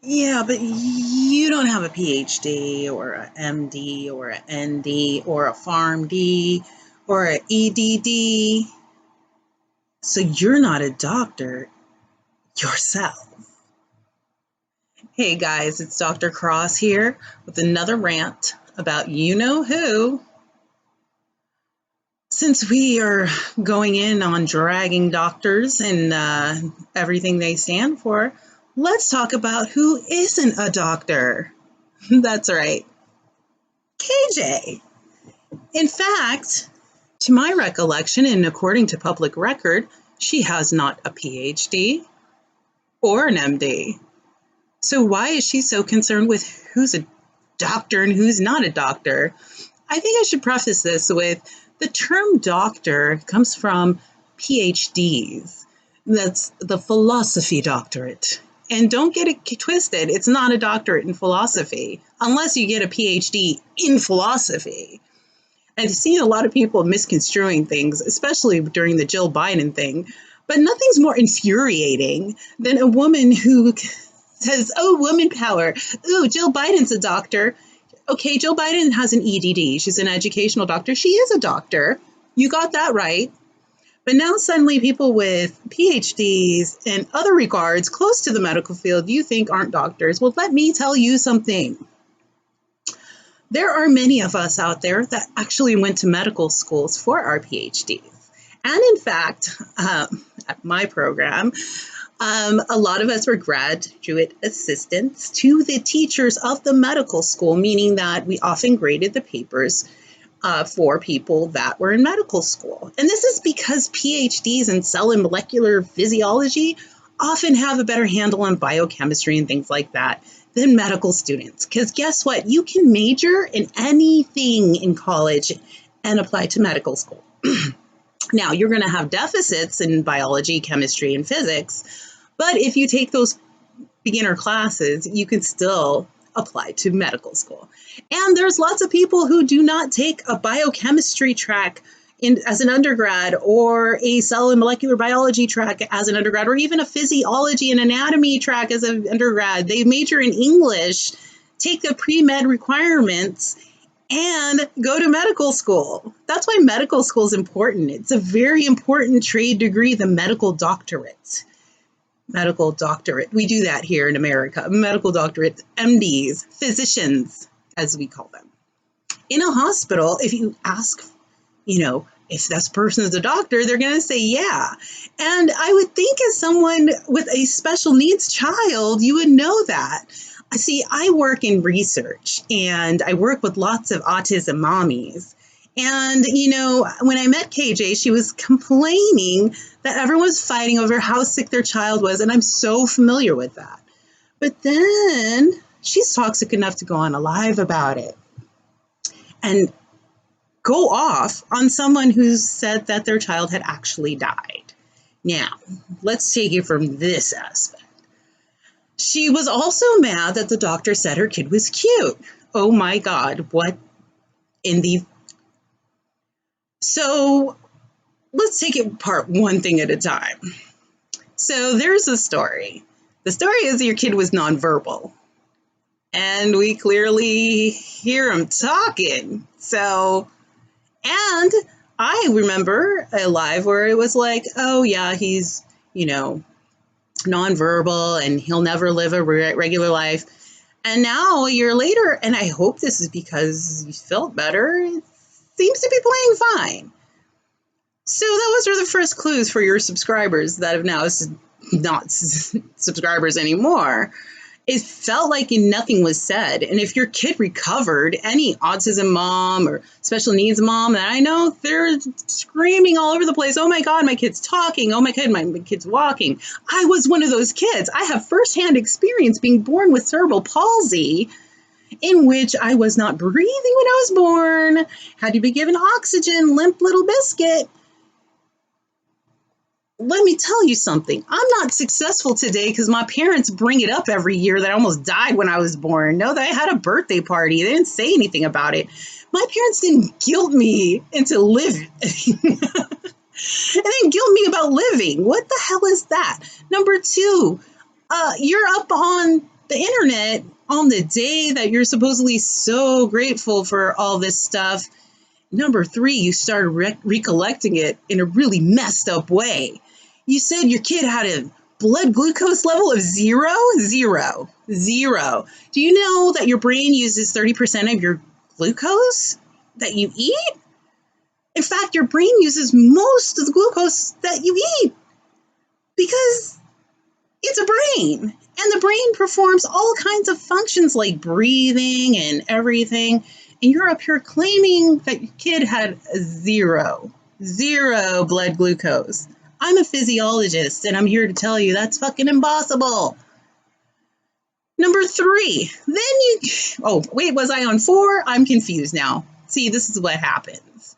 Yeah, but you don't have a PhD or a MD or a ND or a PharmD or a EDD. So you're not a doctor yourself. Hey guys, it's Dr. Cross here with another rant about you know who. Since we are going in on dragging doctors and everything they stand for, let's talk about who isn't a doctor. That's right, KJ. In fact, to my recollection and according to public record, she has not a PhD or an MD. So why is she so concerned with who's a doctor and who's not a doctor? I think I should preface this with the term doctor comes from PhDs. That's the philosophy doctorate. And don't get it twisted, it's not a doctorate in philosophy unless you get a PhD in philosophy. I've seen a lot of people misconstruing things, especially during the Jill Biden thing. But nothing's more infuriating than a woman who says, oh, woman power. Oh, Jill Biden's a doctor. Okay, Jill Biden has an EDD. She's an educational doctor. She is a doctor. You got that right. But now suddenly people with PhDs and other regards close to the medical field you think aren't doctors. Well, let me tell you something. There are many of us out there that actually went to medical schools for our PhDs. And in fact, at my program, a lot of us were graduate assistants to the teachers of the medical school, meaning that we often graded the papers for people that were in medical school. And this is because PhDs in cell and molecular physiology often have a better handle on biochemistry and things like that than medical students. Because guess what? You can major in anything in college and apply to medical school. Now, you're going to have deficits in biology, chemistry, and physics, but if you take those beginner classes, you can still apply to medical school. And there's lots of people who do not take a biochemistry track as an undergrad, or a cell and molecular biology track as an undergrad, or even a physiology and anatomy track as an undergrad. They major in English, take the pre-med requirements, and go to medical school. That's why medical school is important. It's a very important trade degree, the medical doctorate. Medical doctorate. We do that here in America. Medical doctorate, MDs, physicians, as we call them. In a hospital, if you ask, if this person is a doctor, they're going to say, yeah. And I would think as someone with a special needs child, you would know that. See, I work in research and I work with lots of autism mommies. And, when I met KJ, she was complaining that everyone was fighting over how sick their child was. And I'm so familiar with that. But then she's toxic enough to go on a live about it and go off on someone who said that their child had actually died. Now, let's take it from this aspect. She was also mad that the doctor said her kid was cute. Oh my God, what in the... So let's take it apart one thing at a time. So there's a story. The story is your kid was nonverbal. And we clearly hear him talking. And I remember a live where it was like, oh yeah, he's, nonverbal and he'll never live a regular life. And now a year later, and I hope this is because he felt better, it seems to be playing fine. So that was the first clues for your subscribers that have now not subscribers anymore. It felt like nothing was said. And if your kid recovered, any autism mom or special needs mom that I know, they're screaming all over the place. Oh my God, my kid's talking. Oh my God, my kid's walking. I was one of those kids. I have firsthand experience being born with cerebral palsy, in which I was not breathing when I was born, had to be given oxygen, limp little biscuit. Let me tell you something. I'm not successful today because my parents bring it up every year that I almost died when I was born. No, that I had a birthday party. They didn't say anything about it. My parents didn't guilt me into living. They didn't guilt me about living. What the hell is that? Number two, you're up on the internet, on the day that you're supposedly so grateful for all this stuff, number three, you started recollecting it in a really messed up way. You said your kid had a blood glucose level of zero. Do you know that your brain uses 30% of your glucose that you eat? In fact, your brain uses most of the glucose that you eat because it's a brain. And the brain performs all kinds of functions like breathing and everything. And you're up here claiming that your kid had zero blood glucose. I'm a physiologist, and I'm here to tell you that's fucking impossible. Number three, was I on four? I'm confused now. See, this is what happens.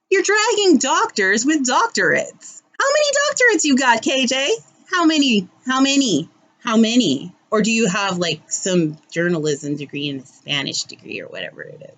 You're dragging doctors with doctorates. How many doctorates you got, KJ? How many? Or do you have like some journalism degree and a Spanish degree or whatever it is?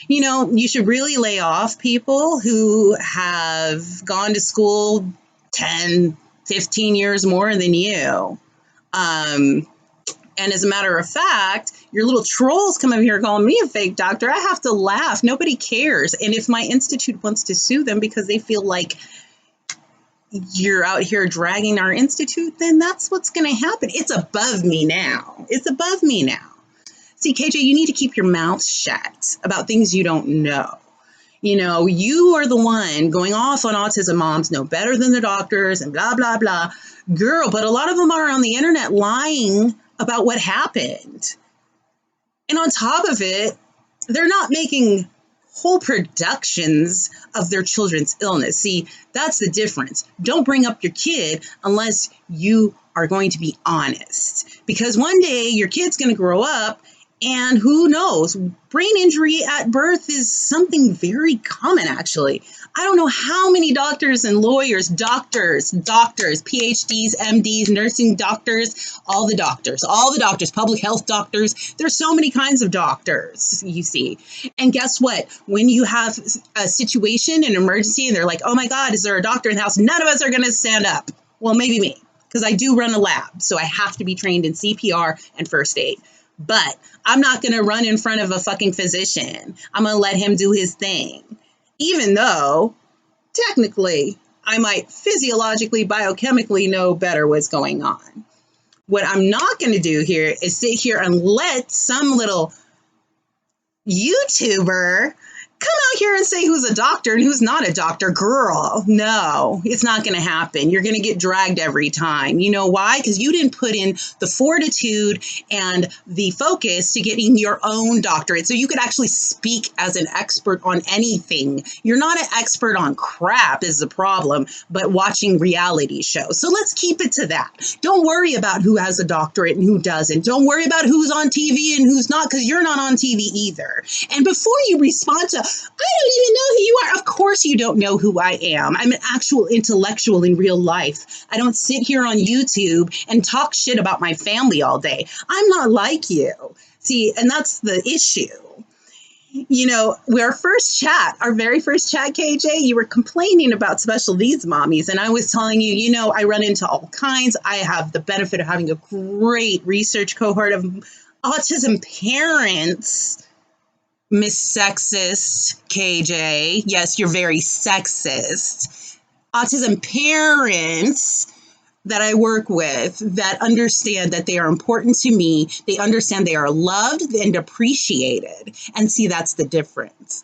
You know, you should really lay off people who have gone to school 10, 15 years more than you. And as a matter of fact, your little trolls come up here calling me a fake doctor. I have to laugh. Nobody cares. And if my institute wants to sue them because they feel like you're out here dragging our institute, then that's what's going to happen. It's above me now. See, KJ, you need to keep your mouth shut about things you don't know. You know, you are the one going off on autism moms know better than the doctors and blah, blah, blah. Girl, but a lot of them are on the internet lying about what happened. And on top of it, they're not making whole productions of their children's illness. See, that's the difference. Don't bring up your kid unless you are going to be honest. Because one day your kid's going to grow up, and who knows, brain injury at birth is something very common, actually. I don't know how many doctors and lawyers, doctors, PhDs, MDs, nursing doctors, all the doctors, public health doctors. There's so many kinds of doctors, you see. And guess what? When you have a situation, an emergency, and they're like, oh my God, is there a doctor in the house? None of us are going to stand up. Well, maybe me, because I do run a lab. So I have to be trained in CPR and first aid. But I'm not going to run in front of a fucking physician. I'm going to let him do his thing. Even though, technically, I might physiologically, biochemically know better what's going on. What I'm not going to do here is sit here and let some little YouTuber come out here and say who's a doctor and who's not a doctor. Girl, no, it's not going to happen. You're going to get dragged every time. You know why? Because you didn't put in the fortitude and the focus to getting your own doctorate so you could actually speak as an expert on anything. You're not an expert on crap is the problem, but watching reality shows. So let's keep it to that. Don't worry about who has a doctorate and who doesn't. Don't worry about who's on TV and who's not, because you're not on TV either. And before you respond to, I don't even know who you are. Of course you don't know who I am. I'm an actual intellectual in real life. I don't sit here on YouTube and talk shit about my family all day. I'm not like you. See, and that's the issue. You know, our very first chat, KJ, you were complaining about special needs mommies. And I was telling you, you know, I run into all kinds. I have the benefit of having a great research cohort of autism parents. Miss Sexist, KJ. Yes, you're very sexist. Autism parents that I work with that understand that they are important to me. They understand they are loved and appreciated. And see, that's the difference.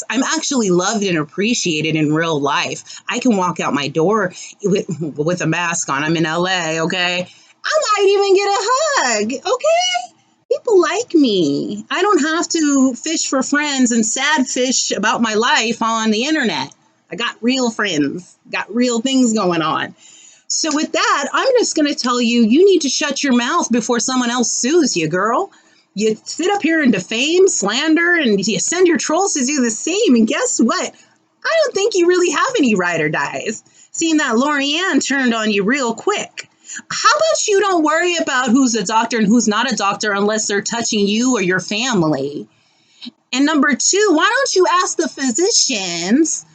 I'm actually loved and appreciated in real life. I can walk out my door with a mask on. I'm in LA, okay? I might even get a hug, okay? People like me. I don't have to fish for friends and sad fish about my life on the internet. I got real friends, got real things going on. So with that, I'm just going to tell you, you need to shut your mouth before someone else sues you, girl. You sit up here and defame, slander, and you send your trolls to do the same. And guess what? I don't think you really have any ride or dies. Seeing that Lorianne turned on you real quick. How about you don't worry about who's a doctor and who's not a doctor unless they're touching you or your family? And number two, why don't you ask the physicians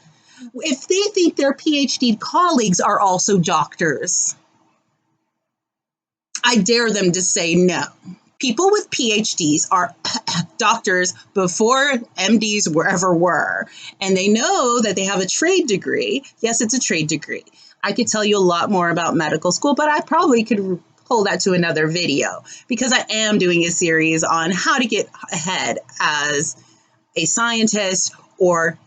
if they think their PhD colleagues are also doctors? I dare them to say no. People with PhDs are doctors before MDs ever were, and they know that they have a trade degree. Yes, it's a trade degree. I could tell you a lot more about medical school, but I probably could pull that to another video because I am doing a series on how to get ahead as a scientist or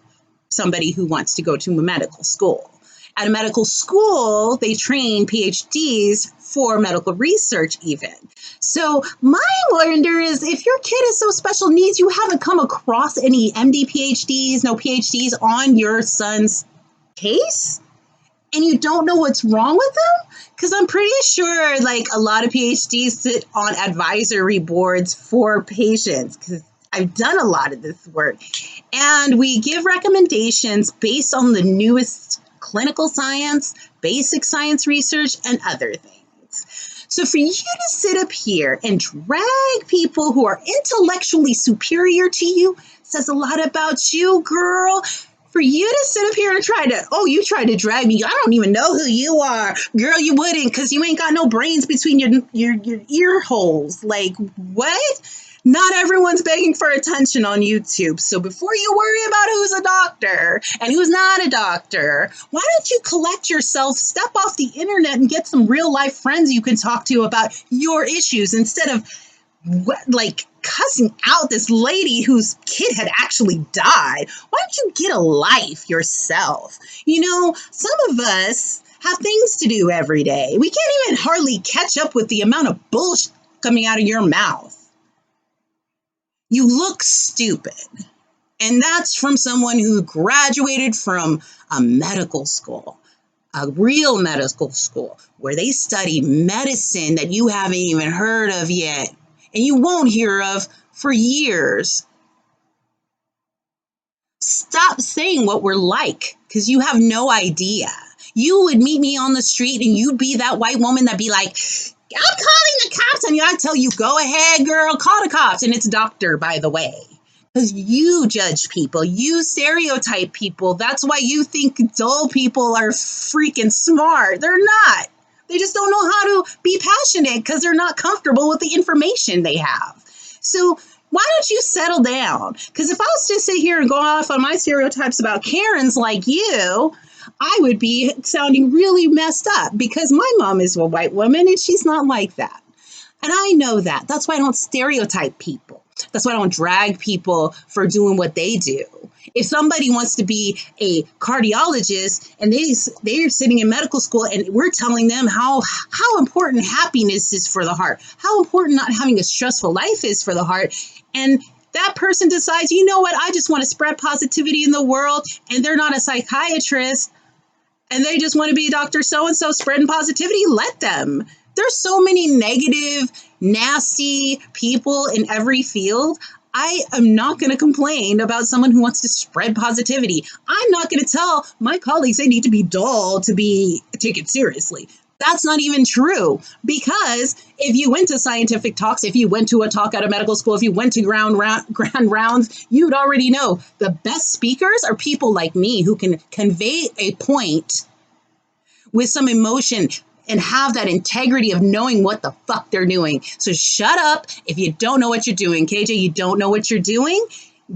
somebody who wants to go to a medical school. At a medical school, they train PhDs for medical research even. So my wonder is if your kid is so special needs, you haven't come across any MD PhDs, no PhDs on your son's case? And you don't know what's wrong with them? Because I'm pretty sure like a lot of PhDs sit on advisory boards for patients because I've done a lot of this work. And we give recommendations based on the newest clinical science, basic science research, and other things. So for you to sit up here and drag people who are intellectually superior to you says a lot about you, girl. For you to sit up here and you try to drag me. I don't even know who you are. Girl, you wouldn't because you ain't got no brains between your ear holes. Like, what? Not everyone's begging for attention on YouTube. So before you worry about who's a doctor and who's not a doctor, why don't you collect yourself, step off the internet and get some real life friends you can talk to about your issues instead of like cussing out this lady whose kid had actually died. Why don't you get a life yourself? You know, some of us have things to do every day. We can't even hardly catch up with the amount of bullshit coming out of your mouth. You look stupid. And that's from someone who graduated from a medical school, a real medical school, where they study medicine that you haven't even heard of yet, and you won't hear of for years. Stop saying what we're like, because you have no idea. You would meet me on the street, and you'd be that white woman that'd be like, I'm calling the cops on you. I tell you, go ahead, girl, call the cops. And it's doctor, by the way. Because you judge people, you stereotype people. That's why you think dull people are freaking smart. They're not. They just don't know how to be passionate because they're not comfortable with the information they have. So why don't you settle down? Because if I was to sit here and go off on my stereotypes about Karens like you, I would be sounding really messed up because my mom is a white woman and she's not like that. And I know that. That's why I don't stereotype people. That's why I don't drag people for doing what they do. If somebody wants to be a cardiologist and they're sitting in medical school and we're telling them how important happiness is for the heart, how important not having a stressful life is for the heart, and that person decides, you know what, I just want to spread positivity in the world, and they're not a psychiatrist, and they just want to be Dr. So-and-so spreading positivity, let them. There's so many negative, nasty people in every field. I am not going to complain about someone who wants to spread positivity. I'm not going to tell my colleagues they need to be dull to be taken seriously. That's not even true, because if you went to scientific talks, if you went to a talk at a medical school, if you went to grand rounds, you'd already know the best speakers are people like me who can convey a point with some emotion and have that integrity of knowing what the fuck they're doing. So shut up if you don't know what you're doing. KJ, you don't know what you're doing?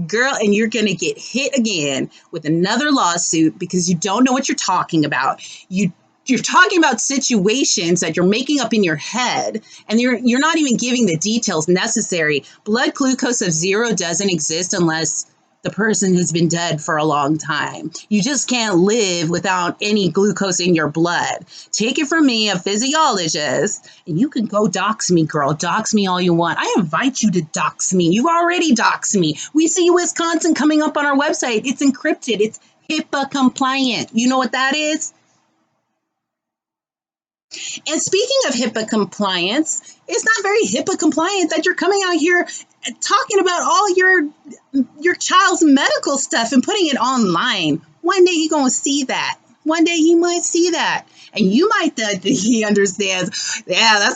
Girl, and you're going to get hit again with another lawsuit because you don't know what you're talking about. You're talking about situations that you're making up in your head, and you're not even giving the details necessary. Blood glucose of 0 doesn't exist unless the person has been dead for a long time. You just can't live without any glucose in your blood. Take it from me, a physiologist, and you can go dox me, girl. Dox me all you want. I invite you to dox me. You already dox me. We see Wisconsin coming up on our website. It's encrypted. It's HIPAA compliant. You know what that is? And speaking of HIPAA compliance, it's not very HIPAA compliant that you're coming out here talking about all your child's medical stuff and putting it online. One day he's going to see that. One day he might see that. And you might think that he understands, yeah,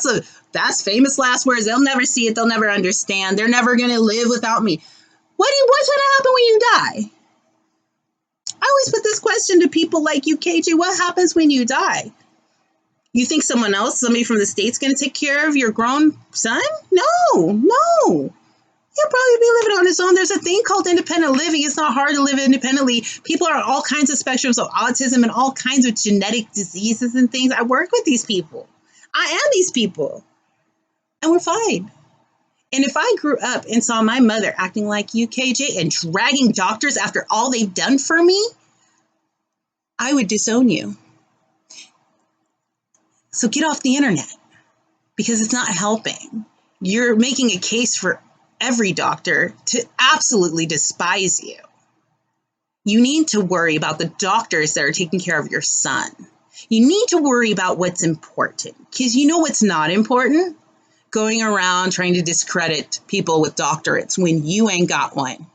that's famous last words. They'll never see it. They'll never understand. They're never going to live without me. What's going to happen when you die? I always put this question to people like you, KJ. What happens when you die? You think someone else, somebody from the state's going to take care of your grown son? No. He'll probably be living on his own. There's a thing called independent living. It's not hard to live independently. People are all kinds of spectrums of autism and all kinds of genetic diseases and things. I work with these people. I am these people. And we're fine. And if I grew up and saw my mother acting like you, KJ, and dragging doctors after all they've done for me, I would disown you. So get off the internet because it's not helping. You're making a case for every doctor to absolutely despise you. You need to worry about the doctors that are taking care of your son. You need to worry about what's important because you know what's not important? Going around trying to discredit people with doctorates when you ain't got one.